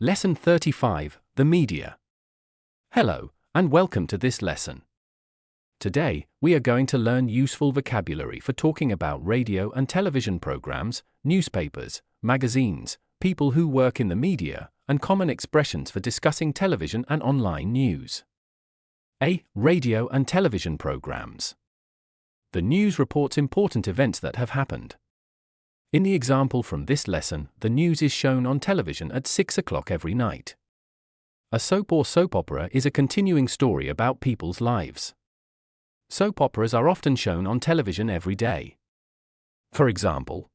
Lesson 35, The Media. Hello, and welcome to this lesson. Today, we are going to learn useful vocabulary for talking about radio and television programs, newspapers, magazines, people who work in the media, and common expressions for discussing television and online news. A. Radio and television programs. The news reports important events that have happened. In the example from this lesson, the news is shown on television at 6 o'clock every night. A soap or soap opera is a continuing story about people's lives. Soap operas are often shown on television every day. For example,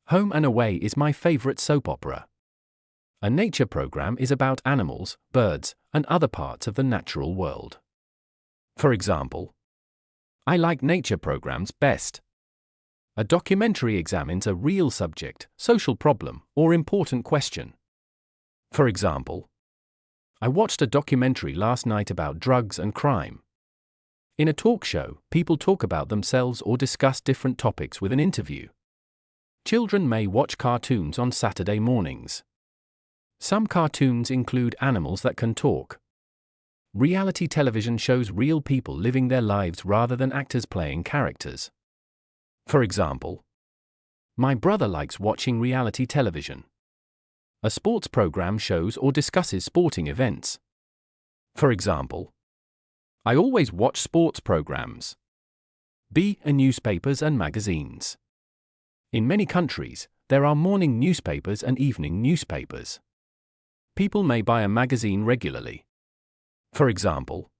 Home and Away is my favorite soap opera. A nature program is about animals, birds, and other parts of the natural world. For example, I like nature programs best. A documentary examines a real subject, social problem, or important question. For example, I watched a documentary last night about drugs and crime. In a talk show, people talk about themselves or discuss different topics with an interview. Children may watch cartoons on Saturday mornings. Some cartoons include animals that can talk. Reality television shows real people living their lives rather than actors playing characters. For example, my brother likes watching reality television. A sports program shows or discusses sporting events. For example, I always watch sports programs. B. Newspapers and magazines. In many countries, there are morning newspapers and evening newspapers. People may buy a magazine regularly. For example,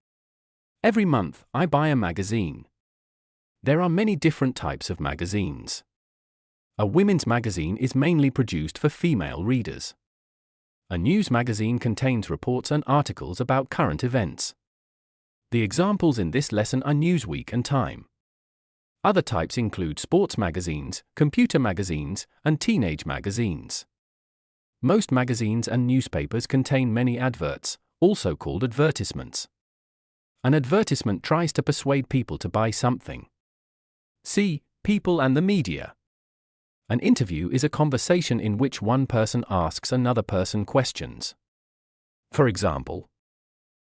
every month I buy a magazine. There are many different types of magazines. A women's magazine is mainly produced for female readers. A news magazine contains reports and articles about current events. The examples in this lesson are Newsweek and Time. Other types include sports magazines, computer magazines, and teenage magazines. Most magazines and newspapers contain many adverts, also called advertisements. An advertisement tries to persuade people to buy something. C. People and the media. An interview is a conversation in which one person asks another person questions. For example,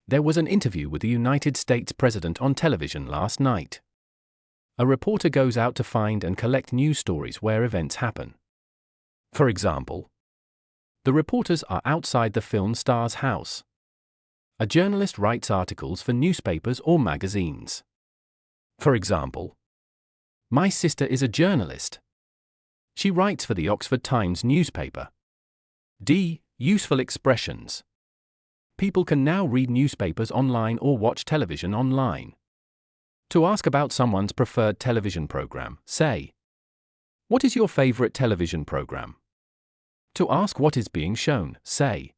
there was an interview with the United States President on television last night. A reporter goes out to find and collect news stories where events happen. For example, the reporters are outside the film star's house. A journalist writes articles for newspapers or magazines. For example, my sister is a journalist. She writes for the Oxford Times newspaper. D. Useful expressions. People can now read newspapers online or watch television online. To ask about someone's preferred television program, say, "What is your favorite television program?" To ask what is being shown, say,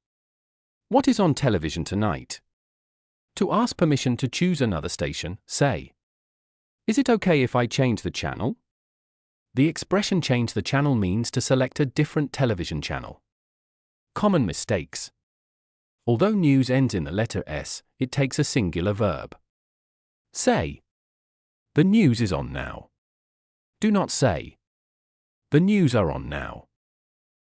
"What is on television tonight?" To ask permission to choose another station, say, "Is it okay if I change the channel?" The expression change the channel means to select a different television channel. Common mistakes. Although news ends in the letter S, it takes a singular verb. Say, "The news is on now." Do not say, "The news are on now."